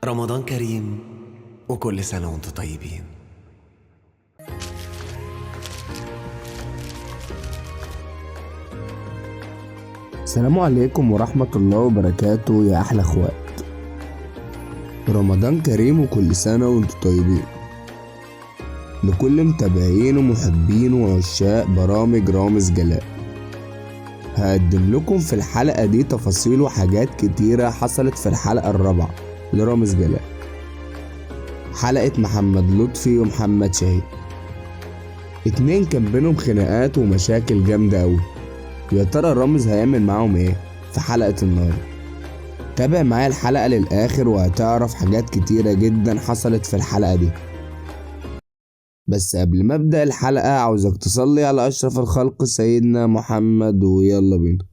رمضان كريم وكل سنة وانتم طيبين. السلام عليكم ورحمة الله وبركاته يا أحلى أخوات. رمضان كريم وكل سنة وانتم طيبين. لكل متابعين ومحبين وعشاق برامج رامز جلال، هقدم لكم في الحلقة دي تفاصيل وحاجات كتيرة حصلت في الحلقة الرابعة لرامز جلال، حلقة محمد لطفي ومحمد شاهين. اتنين كان بينهم خناقات ومشاكل جامدة أوي. يا ترى رامز هيعمل معاهم ايه في حلقة النهاردة؟ تابع معايا الحلقة للآخر وهتعرف حاجات كتيرة جدا حصلت في الحلقة دي. بس قبل ما ابدأ الحلقة عاوزك تصلي على أشرف الخلق سيدنا محمد، ويلا بينا.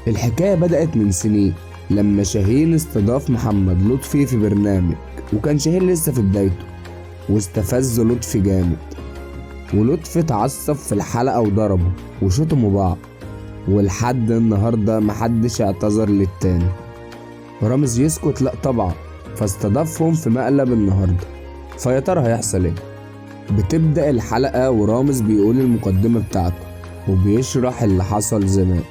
الحكاية بدأت من سنين لما شاهين استضاف محمد لطفي في برنامج، وكان شاهين لسه في بدايته واستفز لطفي جامد، ولطفي اتعصب في الحلقة وضربه وشتموا بعض، ولحد النهاردة محدش اعتذر للتاني. رامز يسكت؟ لأ طبعا، فاستضافهم في مقلب النهاردة. فيا ترى هيحصل ايه؟ بتبدأ الحلقة ورامز بيقول المقدمة بتاعته وبيشرح اللي حصل زمان،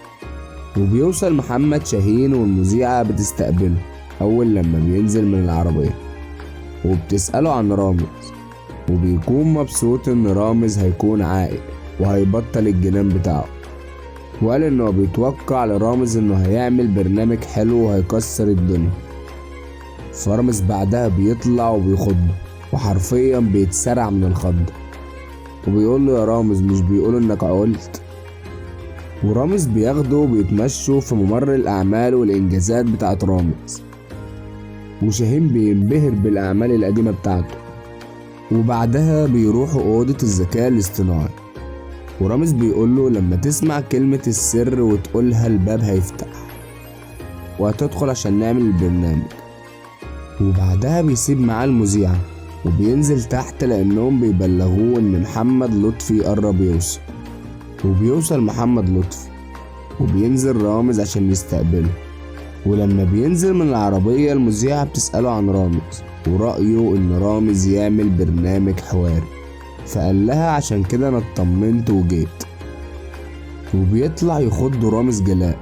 وبيوصل محمد شاهين والمذيعة بتستقبله أول لما بينزل من العربية، وبتسأله عن رامز، وبيكون مبسوط إن رامز هيكون عاقل وهيبطل الجنان بتاعه، وقال إنه بيتوقع لرامز إنه هيعمل برنامج حلو وهيكسر الدنيا. فرامز بعدها بيطلع وبيخضه، وحرفيا بيتسرع من الخض، وبيقول له يا رامز مش بيقولوا إنك عقلت؟ ورامز بياخده وبيتمشوا في ممر الأعمال والإنجازات بتاعت رامز، وشاهين بينبهر بالأعمال القديمة بتاعته. وبعدها بيروحوا أوضة الذكاء الاصطناعي، ورامز بيقوله لما تسمع كلمة السر وتقولها الباب هيفتح وهتدخل عشان نعمل البرنامج. وبعدها بيسيب معاه المذيعة وبينزل تحت لأنهم بيبلغوه إن محمد لطفي قرب يوصل. وبيوصل محمد لطفي وبينزل رامز عشان يستقبله، ولما بينزل من العربية المذيعة بتسأله عن رامز ورأيه إن رامز يعمل برنامج حواري، فقال لها عشان كده أنا اطمنت وجيت. وبيطلع يخض رامز جلال،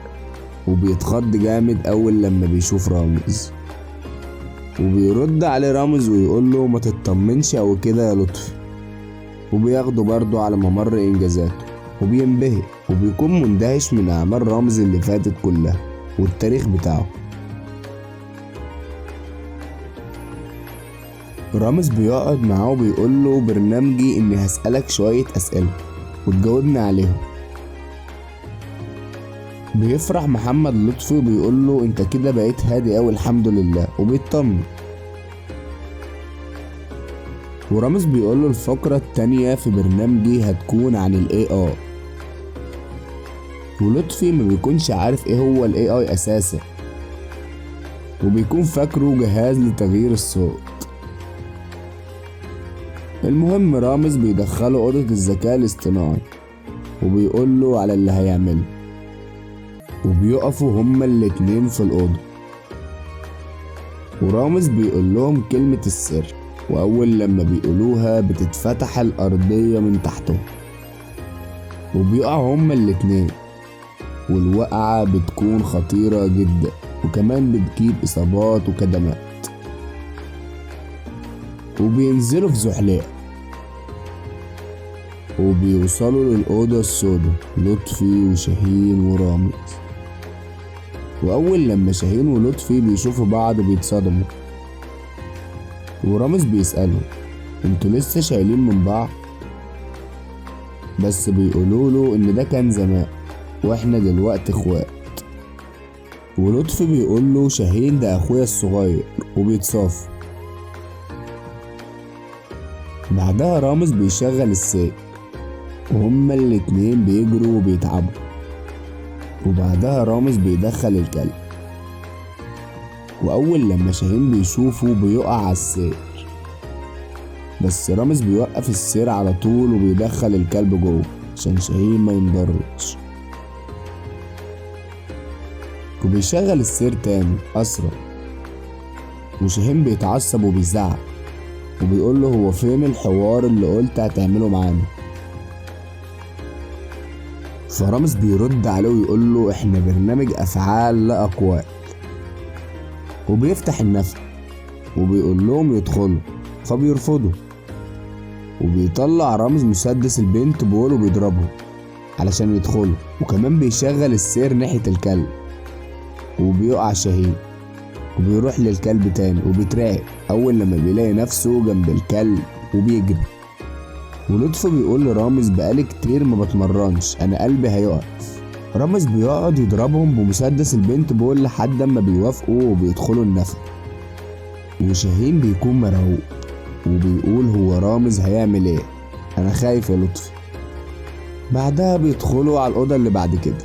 وبيتخض جامد أول لما بيشوف رامز، وبيرد عليه رامز ويقوله ما تطمنش أو كده يا لطفي. وبياخده برضه على ممر إنجازاته وبينبهر وبيكون مندهش من أعمال رامز اللي فاتت كلها والتاريخ بتاعه. رامز بيقعد معاه وبيقوله برنامجي إني هسألك شوية أسئلة وتجاوبني عليهم. بيفرح محمد لطفي وبيقوله انت كده بقيت هادي أوي الحمد لله، وبيطمن. ورامز بيقوله الفقرة التانية في برنامجي هتكون عن ال AI، ولطفي ما بيكونش عارف ايه هو ال AI اساسا، وبيكون فاكره جهاز لتغيير الصوت. المهم رامز بيدخله أوضة الذكاء الاصطناعي وبيقوله على اللي هيعمله، وبيقفوا هما الاتنين في الأوضة، ورامز بيقول لهم كلمة السر، وأول لما بيقولوها بتتفتح الأرضية من تحتهم وبيقعوا هما الاتنين، والوقعة بتكون خطيرة جدا وكمان بتجيب إصابات وكدمات. وبينزلوا في زحليقة وبيوصلوا للأوضة السوداء لطفي وشاهين ورامز. وأول لما شاهين ولطفي بيشوفوا بعض بيتصدموا، ورامز بيسأله انتوا لسه شايلين من بعض؟ بس بيقولوله ان ده كان زمان واحنا دلوقتي اخوات. ولطفي بيقوله شاهين ده اخويا الصغير وبيتصافوا. بعدها رامز بيشغل السير وهما الاتنين بيجروا وبيتعبوا، وبعدها رامز بيدخل الكلب وأول لما شاهين بيشوفه بيقع على السير، بس رامز بيوقف السير على طول وبيدخل الكلب جوه عشان شاهين ما ينضرش، وبيشغل السير تاني أسرع، وشاهين بيتعصب وبيزعق وبيقول له هو فين الحوار اللي قلت هتعمله معانا؟ فرامز بيرد عليه ويقول له احنا برنامج افعال لا اقوال، وبيفتح النفق وبيقول لهم يدخلوا فبيرفضوا، وبيطلع رامز مسدس البنت بول وبيضربهم علشان يدخلوا، وكمان بيشغل السير ناحية الكلب وبيقع شاهين وبيروح للكلب تاني وبيترعب أول لما بيلاقي نفسه جنب الكلب وبيجري. ولطفي بيقول لرامز بقالي كتير ما بتمرنش أنا قلبي هيقف. رامز بيقعد يضربهم بمسدس البنت بول لحد ما بيوافقوا وبيدخلوا النفق، وشاهين بيكون مرعوب وبيقول هو رامز هيعمل ايه؟ أنا خايف يا لطفي. بعدها بيدخلوا على الأوضة اللي بعد كده،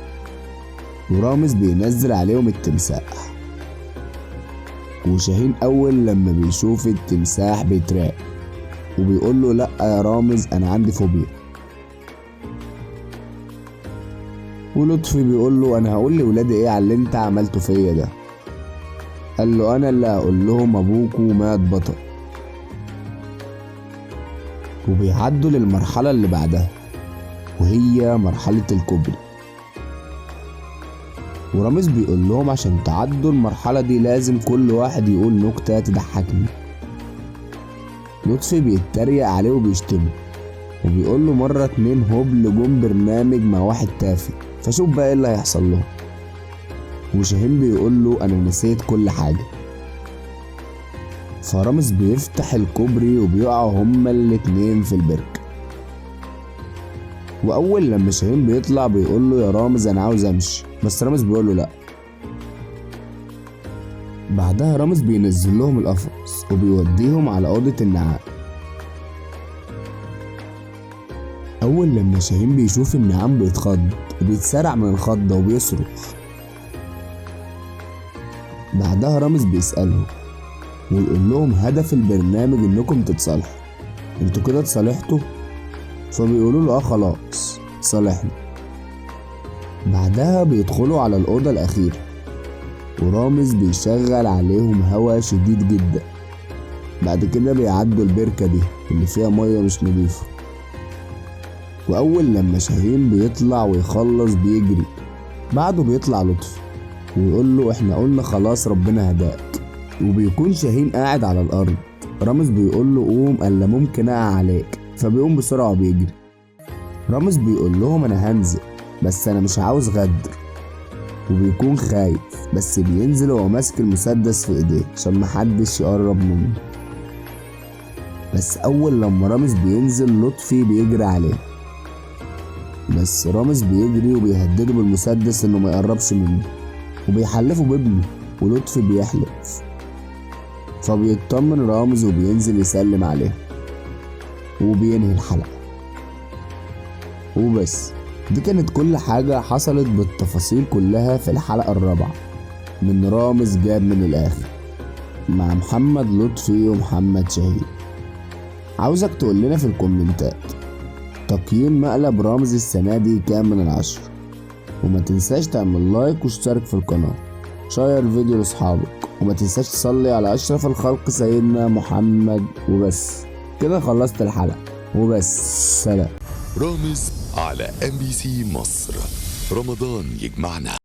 ورامز بينزل عليهم التمساح، وشاهين أول لما بيشوف التمساح بيترعب وبيقول له لأ يا رامز أنا عندي فوبيا. ولطفي بيقول له أنا هقول لولادي إيه على اللي أنت عملته فيا ده؟ قال له أنا اللي هقول لهم أبوكوا مات بطل. وبيعدوا للمرحلة اللي بعدها وهي مرحلة الكوبري، ورامز بيقول لهم عشان تعدوا المرحلة دي لازم كل واحد يقول نكتة تضحكني. لطفي بيتريق عليه وبيشتمه وبيقول له مرة 2 هبل جم برنامج مع واحد تافه فشوف بقى ايه اللي هيحصل له. وشاهين بيقول له انا نسيت كل حاجة. فرامز بيفتح الكوبري وبيقعوا هما الاتنين في البركة، واول لما شاهين بيطلع بيقول له يا رامز انا عاوز امشي، بس رامز بيقول له لا. بعدها رامز بينزل لهم القفص وبيوديهم على اوضة النعام. اول لما شاهين بيشوف النعام بيتخض وبيتسرع من الخضة وبيصرخ. بعدها رامز بيسألهم ويقول لهم هدف البرنامج انكم تتصالحوا، انتوا كده اتصالحتوا؟ فبيقولوا له خلاص صالحنا. بعدها بيدخلوا على الأوضة الأخيرة ورامز بيشغل عليهم هوا شديد جدا. بعد كده بيعدوا البركة دي اللي فيها مية مش نضيفة، وأول لما شاهين بيطلع ويخلص بيجري. بعده بيطلع لطفي ويقول له احنا قلنا خلاص ربنا هداك، وبيكون شاهين قاعد على الأرض. رامز بيقول له قوم قال لا ممكن أقع عليك، فبيقوم بسرعة وبيجري. رامز بيقول لهم أنا هنزل بس أنا مش عاوز غدر، وبيكون خايف بس بينزل وهو ماسك المسدس في ايديه عشان محدش يقرب منه. بس أول لما رامز بينزل لطفي بيجري عليه، بس رامز بيجري وبيهدده بالمسدس إنه ما يقربش منه وبيحلفه بابنه، ولطفي بيحلف. فبيطمن رامز وبينزل يسلم عليه وبينهي الحلقة وبس. دي كانت كل حاجة حصلت بالتفاصيل كلها في الحلقة الرابعة من رامز جاب من الآخر مع محمد لطفي ومحمد شاهين. عاوزك تقول لنا في الكومنتات تقييم مقلب رامز السنة دي كام من 10، وما تنساش تعمل لايك واشترك في القناة، شير الفيديو لاصحابك، وما تنساش تصلي على أشرف الخلق سيدنا محمد. وبس كده خلصت الحلقة وبس، سلام. رامز على MBC مصر، رمضان يجمعنا.